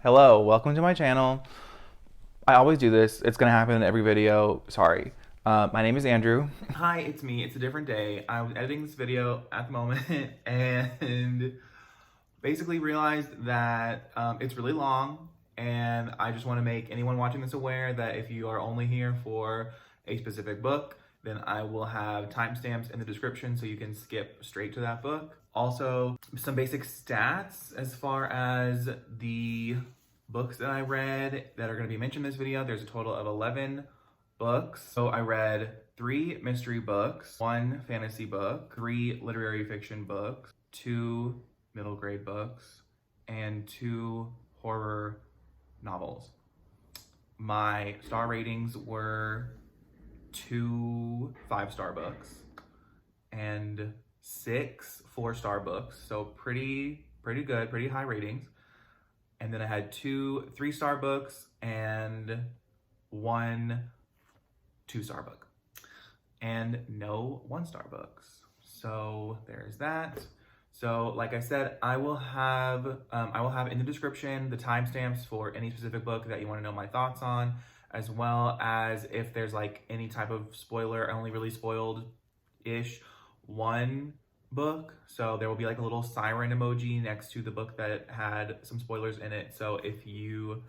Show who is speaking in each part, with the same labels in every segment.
Speaker 1: Hello, welcome to my channel. I always do this. It's gonna happen in every video. Sorry. My name is Andrew. Hi, it's me. It's a different day. I was editing this video at the moment and basically realized that it's really long, and I just want to make anyone watching this aware that if you are only here for a specific book, then I will have timestamps in the description so you can skip straight to that book. Also, some basic stats as far as the books that I read that are going to be mentioned in this video. There's a total of 11 books. So I read 3 mystery books, 1 fantasy book, 3 literary fiction books, 2 middle grade books, and 2 horror novels. My star ratings were 2 5-star books and 6 4-star books. So pretty good, pretty high ratings. And then I had 2 3-star books and 1 2-star book and no 1-star books. So there's that. So like I said, I will have in the description the timestamps for any specific book that you want to know my thoughts on, as well as if there's like any type of spoiler. I only really spoiled-ish 1 book, so there will be like a little siren emoji next to the book that had some spoilers in it. So if you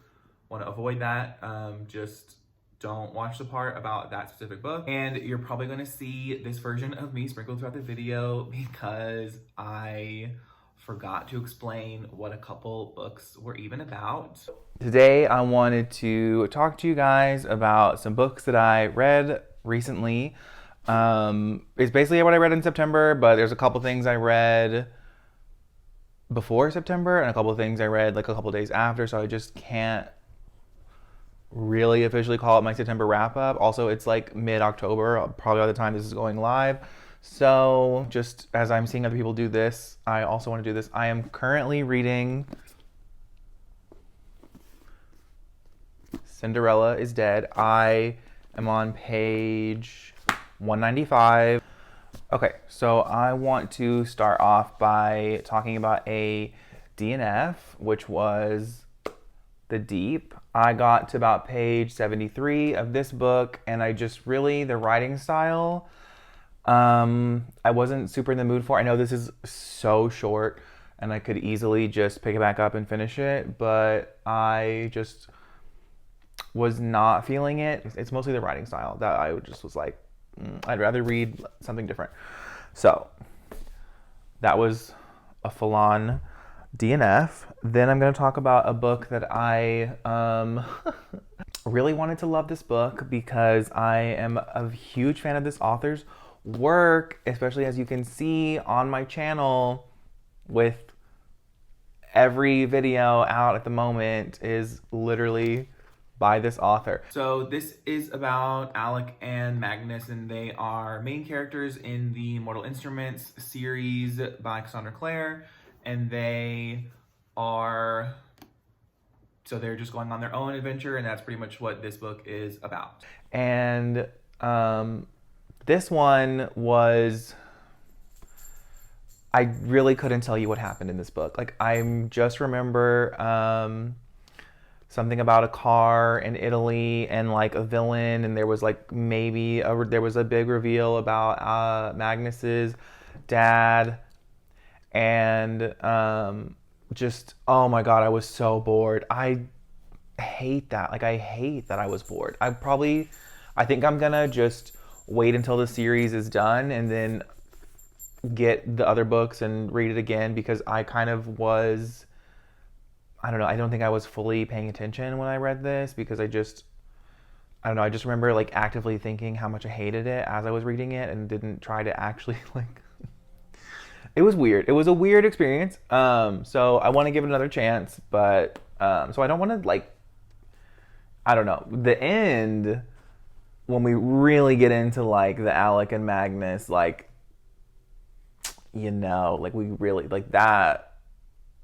Speaker 1: want to avoid that, just don't watch the part about that specific book. And you're probably going to see this version of me sprinkled throughout the video because I forgot to explain what a couple books were even about. Today I wanted to talk to you guys about some books that I read recently. It's basically what I read in September, but there's a couple things I read before September and a couple of things I read like a couple days after, so I just can't really officially call it my September wrap up. Also, it's like mid-October, probably by the time this is going live. So just as I'm seeing other people do this, I also want to do this. I am currently reading Cinderella is Dead. I am on page 195. Okay, so I want to start off by talking about a DNF, which was The Deep. I got to about page 73 of this book, and I just really, the writing style, I wasn't super in the mood for. I know this is so short, and I could easily just pick it back up and finish it, but I just was not feeling it. It's mostly the writing style that I just was like, I'd rather read something different. So that was a full-on DNF. Then I'm going to talk about a book that I really wanted to love this book because I am a huge fan of this author's work, especially as you can see on my channel with every video out at the moment is literally by this author. So this is about Alec and Magnus, and they are main characters in the Mortal Instruments series by Cassandra Clare. And they're just going on their own adventure, and that's pretty much what this book is about. And this one was, I really couldn't tell you what happened in this book. Like, I just remember something about a car in Italy and like a villain, and there was like there was a big reveal about Magnus's dad. And just, oh my god, I was so bored. I hate that. Like, I hate that I was bored. I think I'm gonna just wait until the series is done and then get the other books and read it again, because I kind of was, I don't know, I don't think I was fully paying attention when I read this, because I just remember like actively thinking how much I hated it as I was reading it and didn't try to actually like it was weird. It was a weird experience. So I want to give it another chance, but so I don't want to like, I don't know, the end, when we really get into like the Alec and Magnus, like, you know, like we really like that.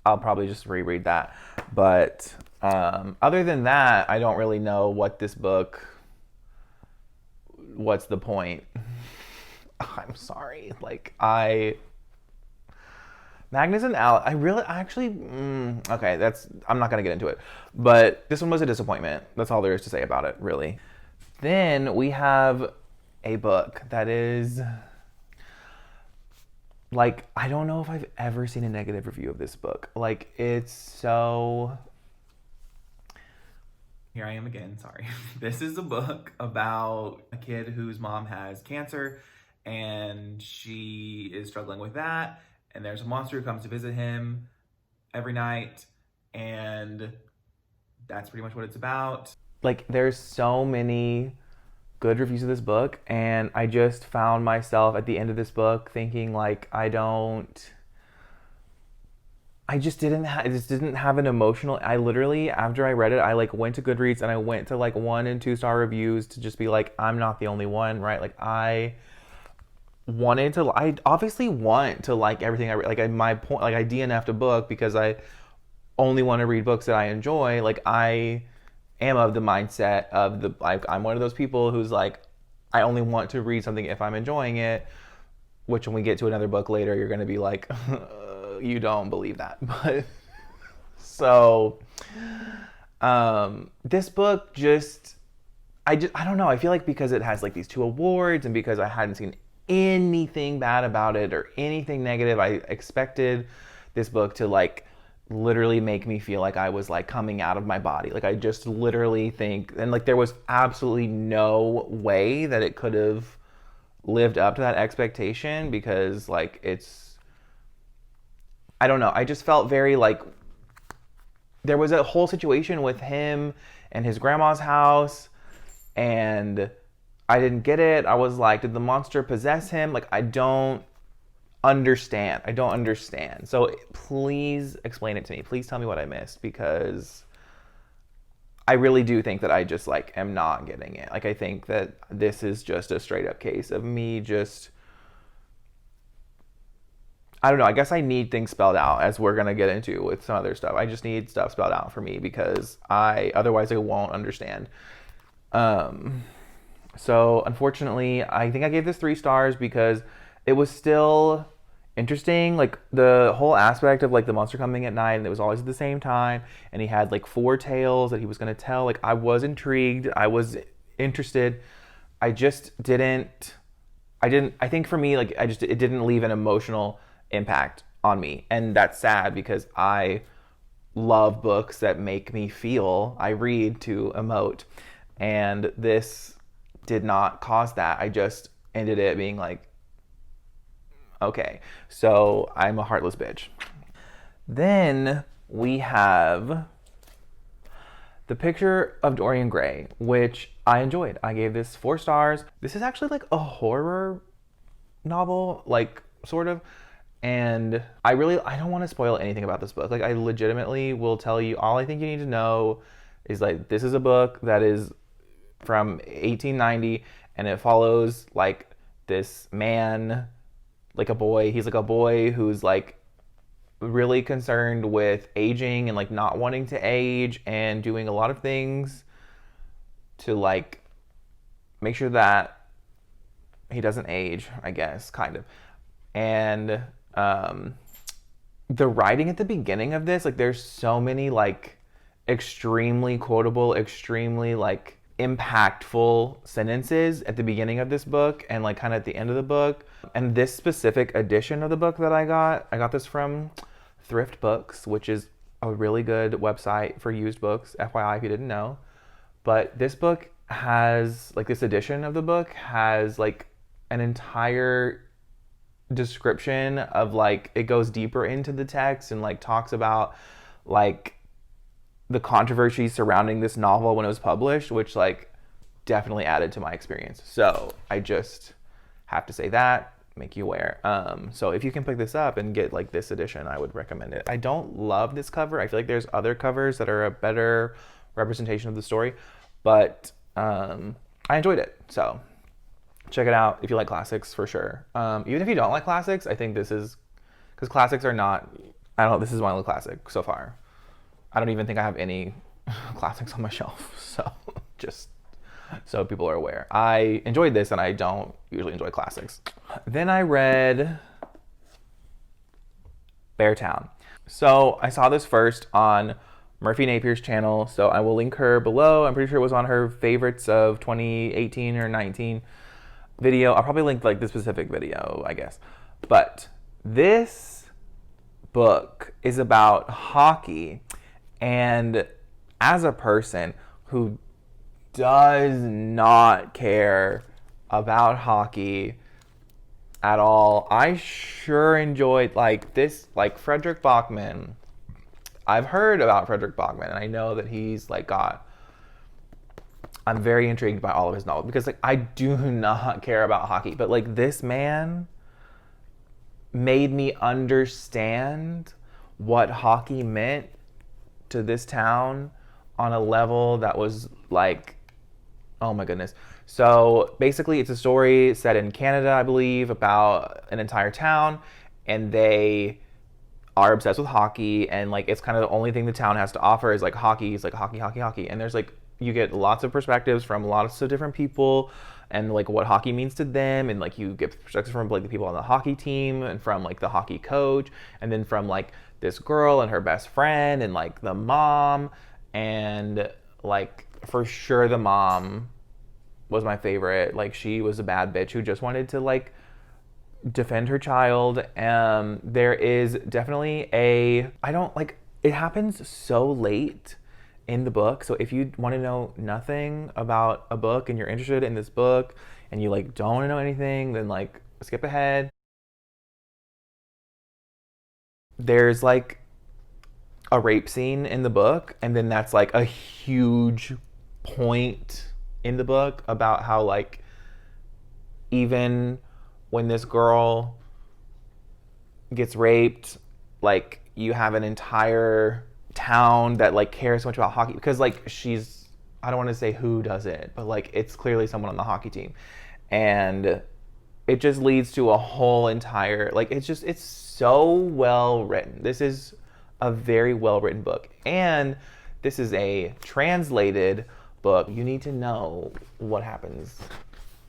Speaker 1: I'll probably just reread that. But other than that, I don't really know what this book, what's the point? I'm sorry. Like, Magnus and Al, okay, I'm not gonna get into it. But this one was a disappointment. That's all there is to say about it, really. Then we have a book that is, like, I don't know if I've ever seen a negative review of this book. Like, it's so... Here I am again, sorry. This is a book about a kid whose mom has cancer, and she is struggling with that, and there's a monster who comes to visit him every night, and that's pretty much what it's about. Like, there's so many good reviews of this book, and I just found myself at the end of this book thinking, like, I just didn't have an emotional... I literally, after I read it, I like went to Goodreads and I went to like 1 and 2 star reviews to just be like, I'm not the only one, right? Like, I obviously want to like everything I read. Like, my point, like, I DNF'd a book because I only want to read books that I enjoy. Like, I am of the mindset of the, like, I'm one of those people who's like, I only want to read something if I'm enjoying it, which when we get to another book later, you're going to be like, you don't believe that. But so this book just, I don't know. I feel like because it has like these 2 awards and because I hadn't seen anything bad about it or anything negative, I expected this book to like literally make me feel like I was like coming out of my body. Like, I just literally think, and like there was absolutely no way that it could have lived up to that expectation, because like I don't know. I just felt very like there was a whole situation with him and his grandma's house, and I didn't get it. I was like, did the monster possess him? Like, I don't understand. So please explain it to me. Please tell me what I missed, because I really do think that I just like am not getting it. Like, I think that this is just a straight up case of me just, I don't know. I guess I need things spelled out, as we're going to get into with some other stuff. I just need stuff spelled out for me, because otherwise I won't understand. So unfortunately, I think I gave this 3 stars because it was still interesting. Like, the whole aspect of like the monster coming at night, and it was always at the same time, and he had like 4 tales that he was going to tell. Like, I was intrigued. I was interested. I think for me, like, it didn't leave an emotional impact on me, and that's sad because I love books that make me feel. I read to emote, and this did not cause that. I just ended it being like, okay, so I'm a heartless bitch. Then we have The Picture of Dorian Gray, which I enjoyed. I gave this 4 stars. This is actually like a horror novel, like, sort of. And I don't want to spoil anything about this book. Like, I legitimately will tell you, all I think you need to know is, like, this is a book that is from 1890, and it follows, like, this man, like a boy. He's like a boy who's, like, really concerned with aging and, like, not wanting to age and doing a lot of things to, like, make sure that he doesn't age, I guess, kind of. And the writing at the beginning of this, like, there's so many like extremely quotable, extremely like impactful sentences at the beginning of this book and like kind of at the end of the book. And this specific edition of the book that I got this from Thrift Books, which is a really good website for used books, FYI if you didn't know. But this book has, like, this edition of the book has like an entire description of, like, it goes deeper into the text and like talks about like the controversy surrounding this novel when it was published, which like definitely added to my experience. So I just have to say that, make you aware. So if you can pick this up and get like this edition, I would recommend it. I don't love this cover. I feel like there's other covers that are a better representation of the story, but I enjoyed it. So check it out if you like classics, for sure. Even if you don't like classics, I think this is, because classics are not, this is my only classic so far. I don't even think I have any classics on my shelf. So just so people are aware. I enjoyed this, and I don't usually enjoy classics. Then I read Beartown. So I saw this first on Murphy Napier's channel, so I will link her below. I'm pretty sure it was on her favorites of 2018 or 19 video. I'll probably link like the specific video, I guess. But this book is about hockey, and as a person who does not care about hockey at all, I sure enjoyed like this, like Frederick Bachman. I've heard about Frederick Bachman, and I know that he's like I'm very intrigued by all of his novels because like I do not care about hockey, but like this man made me understand what hockey meant to this town on a level that was like, oh my goodness. So basically it's a story set in Canada, I believe, about an entire town, and they are obsessed with hockey, and like it's kind of the only thing the town has to offer is like hockey. It's like hockey, hockey, hockey. And there's like, you get lots of perspectives from lots of different people and like what hockey means to them, and like you get perspectives from like the people on the hockey team and from like the hockey coach, and then from like this girl and her best friend and like the mom. And like for sure the mom was my favorite. Like she was a bad bitch who just wanted to like defend her child. There is definitely I don't like, it happens so late in the book. So if you want to know nothing about a book and you're interested in this book and you like don't want to know anything, then like skip ahead. There's like a rape scene in the book, and then that's like a huge point in the book about how like even when this girl gets raped, like you have an entire town that like cares so much about hockey because like she's, I don't want to say who does it, but like it's clearly someone on the hockey team, and it just leads to a whole entire like it's so well written. This is a very well written book, and this is a translated book. You need to know what happens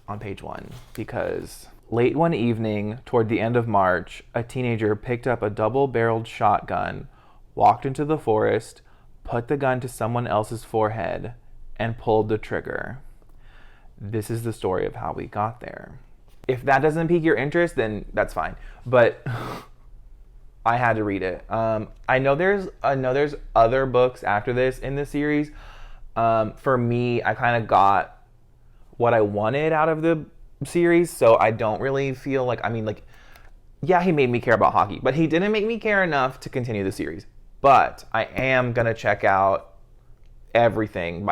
Speaker 1: on page 1 because late one evening toward the end of March, a teenager picked up a double-barreled shotgun, walked into the forest, put the gun to someone else's forehead, and pulled the trigger. This is the story of how we got there. If that doesn't pique your interest, then that's fine. But I had to read it. I know there's other books after this in the series. For me, I kind of got what I wanted out of the series, so I don't really feel like, I mean, like, yeah, he made me care about hockey, but he didn't make me care enough to continue the series. But I am gonna check out everything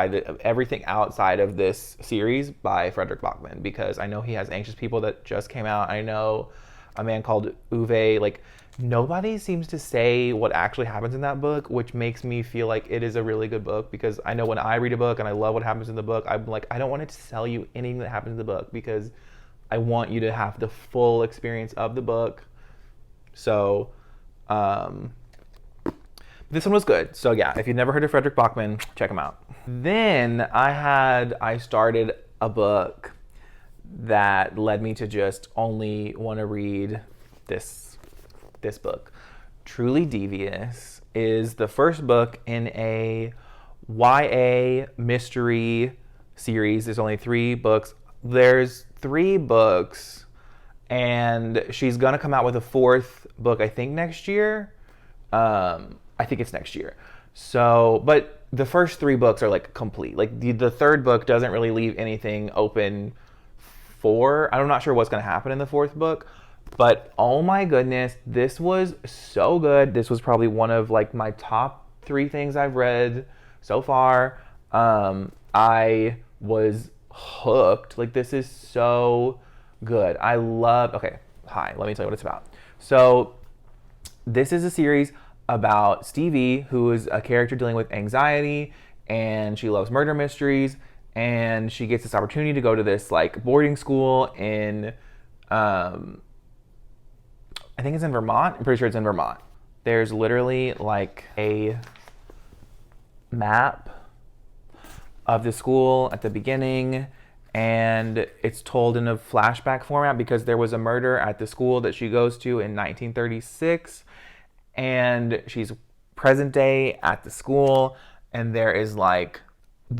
Speaker 1: outside of this series by Frederick Bachman, because I know he has Anxious People that just came out. I know a man called Uwe. Like, nobody seems to say what actually happens in that book, which makes me feel like it is a really good book, because I know when I read a book and I love what happens in the book, I'm like, I don't want to tell you anything that happens in the book because I want you to have the full experience of the book. So this one was good. So yeah, if you've never heard of Frederick Bachman, check him out. Then I started a book that led me to just only want to read this book. Truly Devious is the first book in a YA mystery series. There's only 3 books. There's 3 books, and she's gonna come out with a 4th book, I think next year. I think it's next year. So, but the first 3 books are like complete. Like the 3rd book doesn't really leave anything open for, I'm not sure what's gonna happen in the 4th book, but oh my goodness, this was so good. This was probably one of like my top 3 things I've read so far. I was hooked. Like, this is so good. Okay, hi, let me tell you what it's about. So this is a series about Stevie, who is a character dealing with anxiety, and she loves murder mysteries, and she gets this opportunity to go to this like boarding school in I think it's in Vermont. I'm pretty sure it's in Vermont. There's literally like a map of the school at the beginning, and it's told in a flashback format because there was a murder at the school that she goes to in 1936. and she's present day at the school, and there is like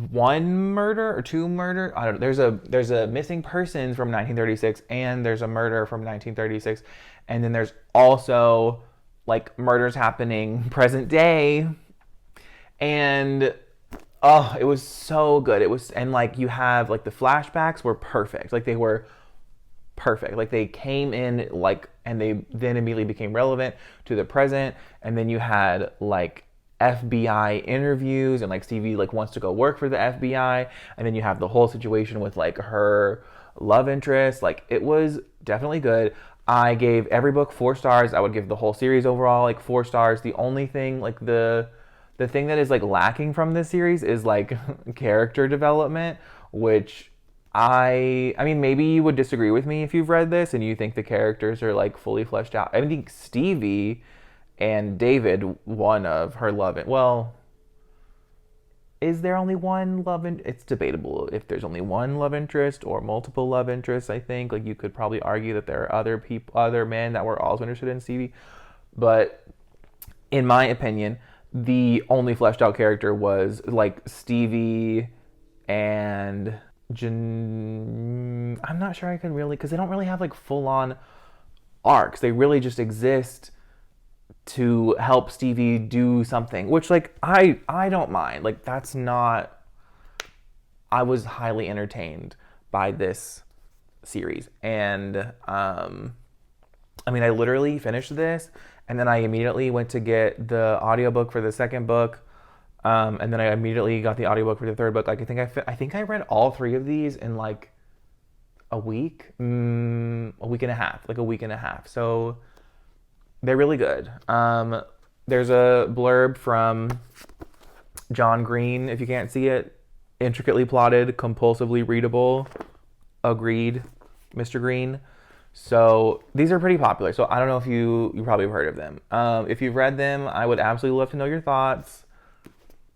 Speaker 1: one murder or two murder. I don't know. There's a missing persons from 1936, and there's a murder from 1936, and then there's also like murders happening present day, and oh, it was so good. It was, and like you have like the flashbacks were perfect. Like they were perfect. Like they came in like, and they then immediately became relevant to the present. And then you had like FBI interviews, and like Stevie like wants to go work for the FBI. And then you have the whole situation with like her love interest. Like it was definitely good. I gave every book 4 stars. I would give the whole series overall like 4 stars. The only thing like the thing that is like lacking from this series is like character development, which I mean, maybe you would disagree with me if you've read this and you think the characters are like fully fleshed out. I think Stevie and David, one of her love, well, is there only one love? It's debatable if there's only one love interest or multiple love interests. I think like you could probably argue that there are other people, other men that were also interested in Stevie, but in my opinion, the only fleshed out character was like Stevie and I'm not sure I can really, because they don't really have like full on arcs. They really just exist to help Stevie do something, which like I don't mind. Like that's not. I was highly entertained by this series, and I mean I literally finished this, and then I immediately went to get the audiobook for the second book. And then I immediately got the audiobook for the third book. Like I think I read all 3 of these in like a week and a half. So they're really good. There's a blurb from John Green, if you can't see it. Intricately plotted, compulsively readable. Agreed, Mr. Green. So these are pretty popular. So I don't know if you probably have heard of them. If you've read them, I would absolutely love to know your thoughts.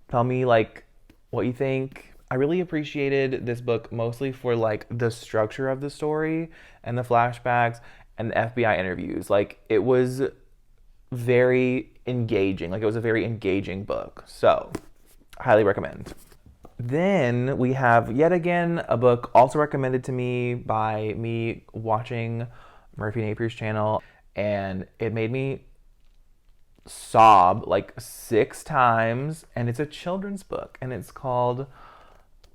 Speaker 1: Tell me like what you think. I really appreciated this book mostly for like the structure of the story and the flashbacks and the FBI interviews. Like it was very engaging. Like it was a very engaging book. So highly recommend. Then we have yet again a book also recommended to me by me watching Murphy Napier's channel, and it made me sob like 6 times, and it's a children's book, and it's called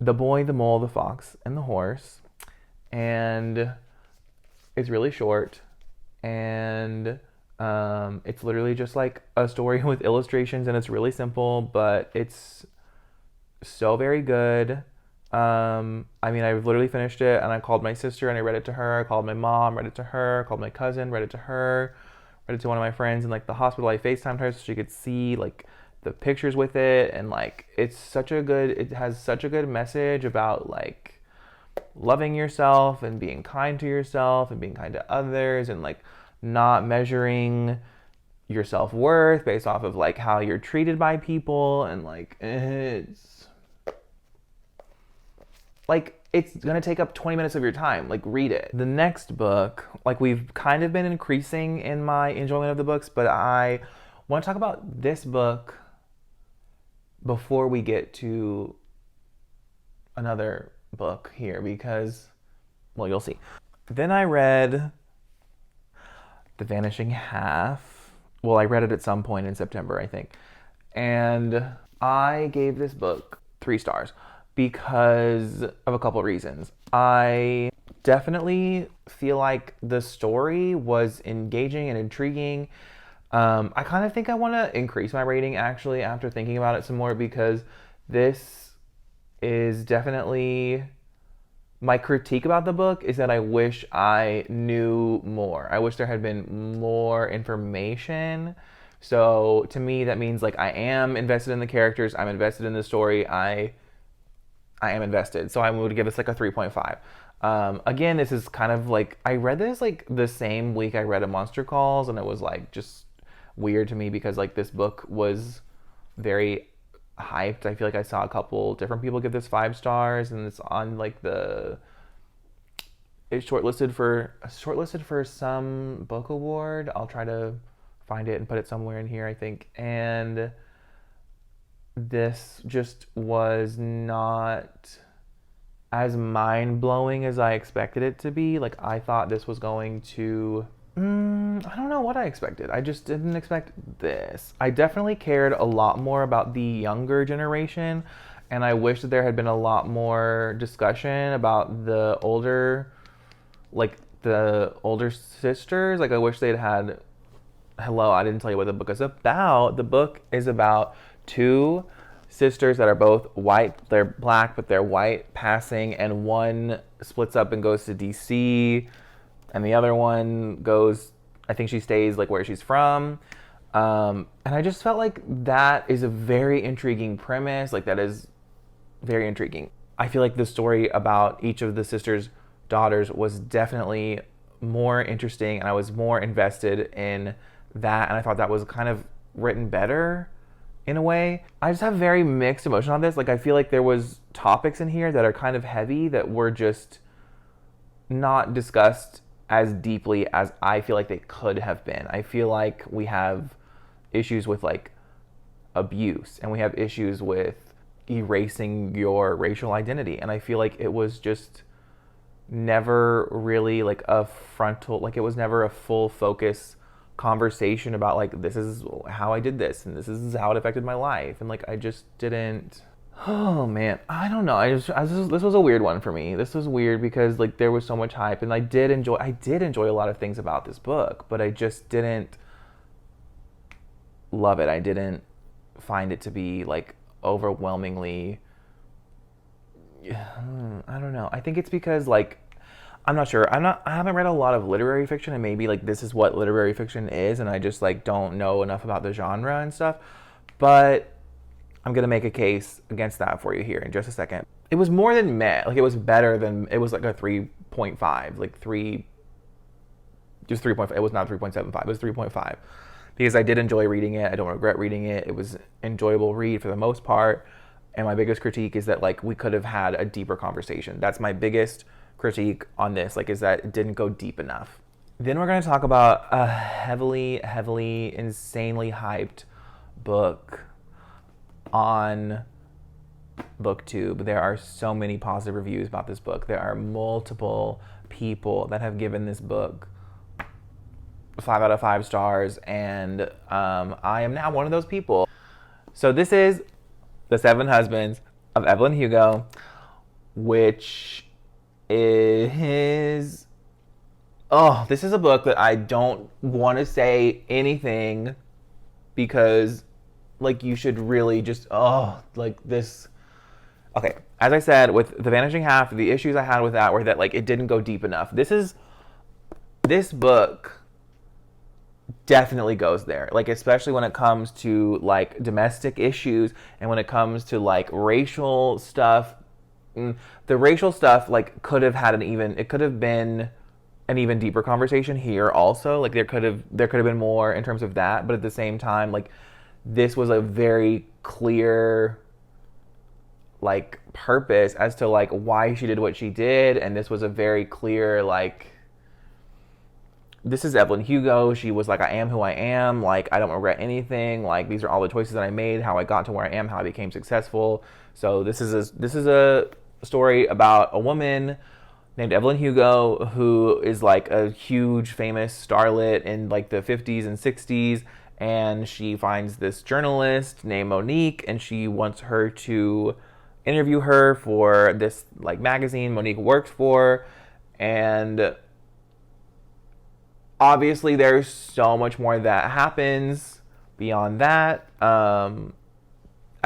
Speaker 1: The Boy, the Mole, the Fox, and the Horse, and it's really short, and it's literally just like a story with illustrations, and it's really simple, but it's so very good. I mean, I've literally finished it, and I called my sister and I read it to her. I called my mom, read it to her. Called my cousin, read it to her. Read it to one of my friends in like the hospital. I FaceTimed her so she could see like the pictures with it, and like it has such a good message about like loving yourself and being kind to yourself and being kind to others, and like not measuring your self-worth based off of like how you're treated by people, and like it's gonna take up 20 minutes of your time. Like read it. The next book, like we've kind of been increasing in my enjoyment of the books, but I want to talk about this book before we get to another book here, because, well, you'll see. Then I read The Vanishing Half. Well, I read it at some point in September, I think. And I gave this book 3 stars because of a couple of reasons. I definitely feel like the story was engaging and intriguing. I kind of think I want to increase my rating actually after thinking about it some more, because this is definitely my critique about the book is that I wish I knew more. I wish there had been more information. So to me, that means like I am invested in the characters. I'm invested in the story. I am invested. So I would give this like a 3.5. Again, this is kind of like, I read this like the same week I read A Monster Calls, and it was like just weird to me because like this book was very hyped. I feel like I saw a couple different people give this 5 stars, and it's on like it's shortlisted for some book award. I'll try to find it and put it somewhere in here, I think. And this just was not as mind-blowing as I expected it to be. Like, I thought this was going to... I don't know what I expected. I just didn't expect this. I definitely cared a lot more about the younger generation, and I wish that there had been a lot more discussion about the older sisters. Like, I wish they'd had... Hello, I didn't tell you what the book is about. The book is about two sisters that are both white. They're black, but they're white passing, and one splits up and goes to DC, and the other one goes, I think she stays like where she's from. And I just felt like that is a very intriguing premise. Like, that is very intriguing. I feel like the story about each of the sisters' daughters was definitely more interesting, and I was more invested in that, and I thought that was kind of written better in a way. I just have very mixed emotion on this. Like, I feel like there was topics in here that are kind of heavy that were just not discussed as deeply as I feel like they could have been. I feel like we have issues with like abuse, and we have issues with erasing your racial identity, and I feel like it was just never really like a frontal, like it was never a full focus conversation about like, this is how I did this and this is how it affected my life, and like I just didn't. Oh man, I don't know. This was a weird one for me. This was weird because like there was so much hype, and I did enjoy a lot of things about this book, but I just didn't love it. I didn't find it to be like overwhelmingly. I don't know. I think it's because like, I'm not sure. I haven't read a lot of literary fiction, and maybe like this is what literary fiction is, and I just like don't know enough about the genre and stuff. But I'm gonna make a case against that for you here in just a second. It was more than meh. Like, it was better than, it was like a 3.5, like 3, just 3.5. It was not 3.75. It was 3.5 because I did enjoy reading it. I don't regret reading it. It was an enjoyable read for the most part. And my biggest critique is that like we could have had a deeper conversation. That's my biggest critique on this, like, is that it didn't go deep enough. Then we're going to talk about a heavily, insanely hyped book on BookTube. There are so many positive reviews about this book. There are multiple people that have given this book 5 out of 5 stars, and I am now one of those people. So this is The 7 Husbands of Evelyn Hugo, which is, this is a book that I don't want to say anything because like you should really just, like this. Okay, as I said, with The Vanishing Half, the issues I had with that were that like it didn't go deep enough. This book definitely goes there, like especially when it comes to like domestic issues and when it comes to like racial stuff. The racial stuff like could have been an even deeper conversation here also. Like there could have been more in terms of that, but at the same time, like this was a very clear like purpose as to like why she did what she did, and this was a very clear like, this is Evelyn Hugo. She was like, I am who I am. Like, I don't regret anything. Like, these are all the choices that I made, how I got to where I am, how I became successful. So this is a story about a woman named Evelyn Hugo who is like a huge famous starlet in like the 50s and 60s. And she finds this journalist named Monique, and she wants her to interview her for this like magazine Monique works for. And obviously, there's so much more that happens beyond that. I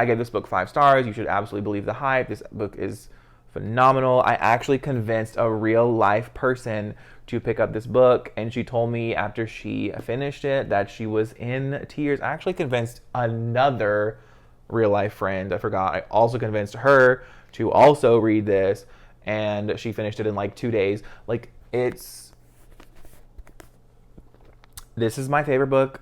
Speaker 1: gave this book 5 stars. You should absolutely believe the hype. This book is phenomenal. I actually convinced a real life person to pick up this book, and she told me after she finished it that she was in tears. I actually convinced another real life friend, I forgot. I also convinced her to also read this, and she finished it in like 2 days. Like, this is my favorite book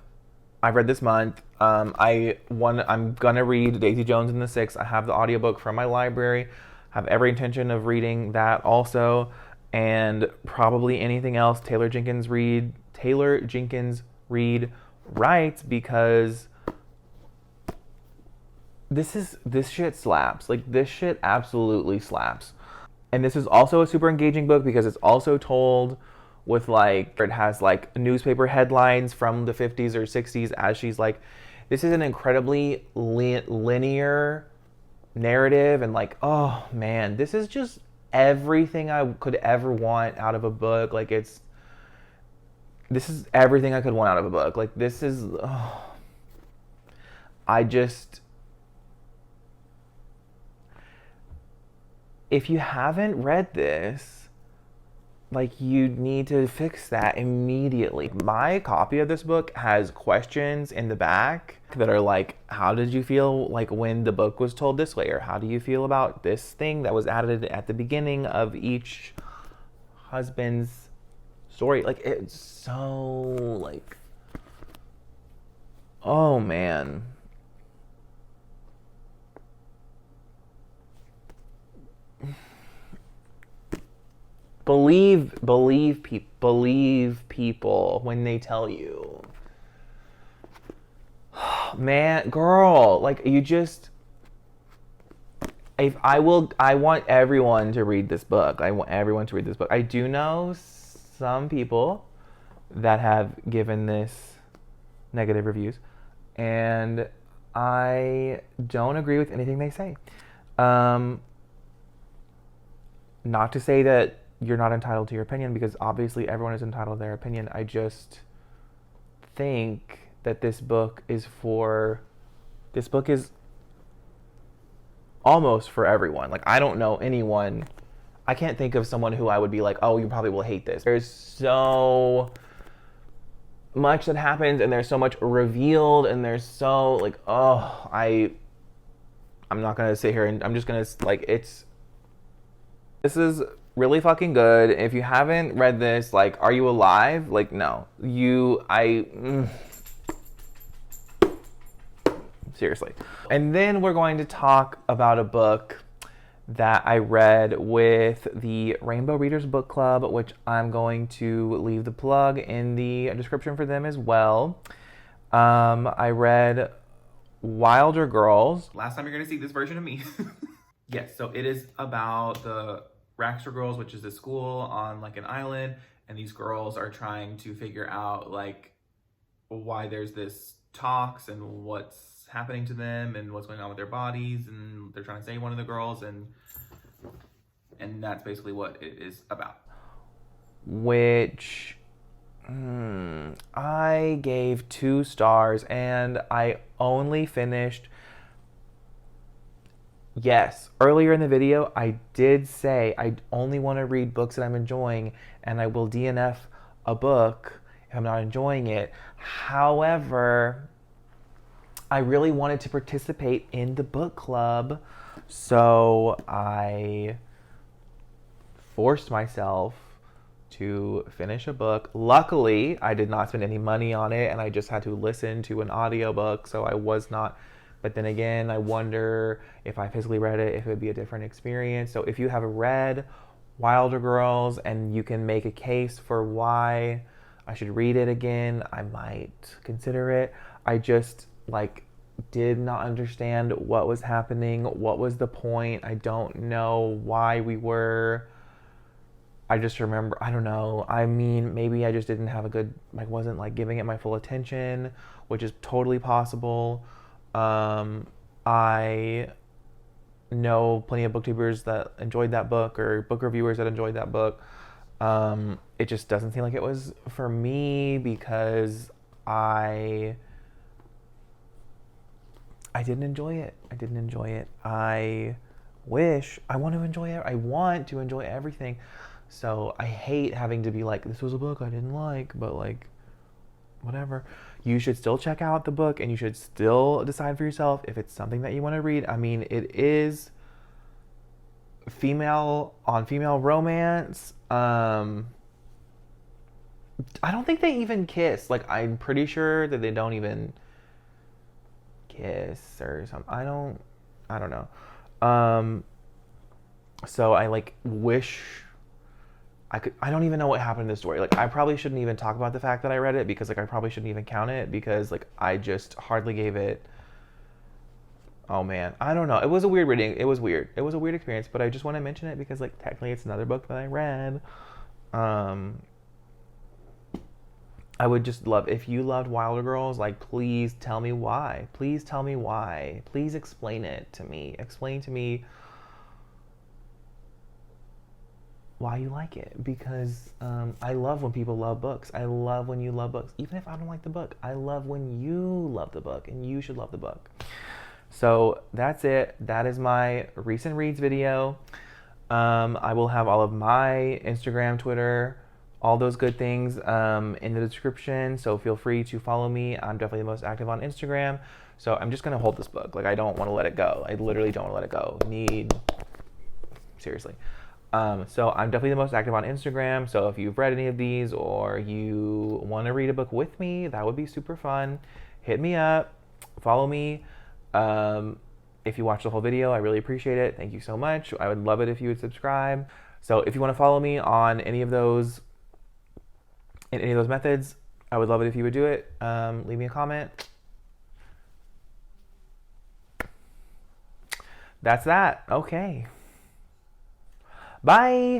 Speaker 1: I've read this month. I'm gonna read Daisy Jones and the Six. I have the audiobook from my library. I have every intention of reading that also, and probably anything else Taylor Jenkins Reid right, because this shit slaps. Like, this shit absolutely slaps. And this is also a super engaging book because it's also told with like, it has like newspaper headlines from the 50s or 60s as she's like, this is an incredibly linear narrative, and like, oh man, this is just everything I could ever want out of a book. Like, this is everything I could want out of a book. Like, this is, oh, I just, if you haven't read this, like, you need to fix that immediately. My copy of this book has questions in the back that are like, how did you feel like when the book was told this way? Or how do you feel about this thing that was added at the beginning of each husband's story? Like, it's so like, oh man. Believe people when they tell you. Man, girl, like, you just, I want everyone to read this book. I want everyone to read this book. I do know some people that have given this negative reviews, and I don't agree with anything they say. Not to say that you're not entitled to your opinion, because obviously everyone is entitled to their opinion. I just think that this book is almost for everyone. Like, I don't know anyone, I can't think of someone who I would be like, oh, you probably will hate this. There's so much that happens, and there's so much revealed, and there's so, like, oh, I'm not gonna sit here and I'm just gonna, like, this is really fucking good. If you haven't read this, like, are you alive? Like, no. Seriously. And then we're going to talk about a book that I read with the Rainbow Readers Book Club, which I'm going to leave the plug in the description for them as well. I read Wilder Girls. Last time you're gonna see this version of me. Yes, so it is about the Raxter Girls, which is a school on like an island, and these girls are trying to figure out like why there's this tox and what's happening to them and what's going on with their bodies, and they're trying to save one of the girls, and that's basically what it is about. Which I gave 2 stars, and I only finished. Yes, earlier in the video, I did say I only want to read books that I'm enjoying, and I will DNF a book if I'm not enjoying it. However, I really wanted to participate in the book club, so I forced myself to finish a book. Luckily, I did not spend any money on it, and I just had to listen to an audiobook, so I was not. But then again, I wonder if I physically read it, if it would be a different experience. So if you have read Wilder Girls and you can make a case for why I should read it again, I might consider it. I just, like, did not understand what was happening. What was the point? I don't know why we were. I just remember, I don't know. I mean, maybe I just didn't have a good, like, wasn't like giving it my full attention, which is totally possible. I know plenty of booktubers that enjoyed that book, or book reviewers that enjoyed that book. It just doesn't seem like it was for me, because I didn't enjoy it. I want to enjoy everything. So I hate having to be like, this was a book I didn't like, but like, whatever. You should still check out the book, and you should still decide for yourself if it's something that you want to read. I mean, it is female romance. I don't think they even kiss. Like, I'm pretty sure that they don't even kiss or something. I don't know. So I like wish I don't even know what happened in this story. Like, I probably shouldn't even talk about the fact that I read it, because like I probably shouldn't even count it, because like I just hardly gave it. Oh man, I don't know. It was a weird reading. It was weird. It was a weird experience, but I just want to mention it because like technically it's another book that I read. Um, I would just love, if you loved Wilder Girls, like please tell me why. Please tell me why. Please explain it to me. Explain to me why you like it, because I love when people love books. I love when you love books. Even if I don't like the book, I love when you love the book, and you should love the book. So that's it. That is my recent reads video. I will have all of my Instagram, Twitter, all those good things in the description. So feel free to follow me. I'm definitely the most active on Instagram. So I'm just going to hold this book. Like, I don't want to let it go. I literally don't want to let it go. Seriously. So I'm definitely the most active on Instagram. So if you've read any of these or you want to read a book with me, that would be super fun. Hit me up. Follow me. If you watch the whole video, I really appreciate it. Thank you so much. I would love it if you would subscribe. So if you want to follow me on any of those, in any of those methods, I would love it if you would do it. Leave me a comment. That's that. Okay. Bye.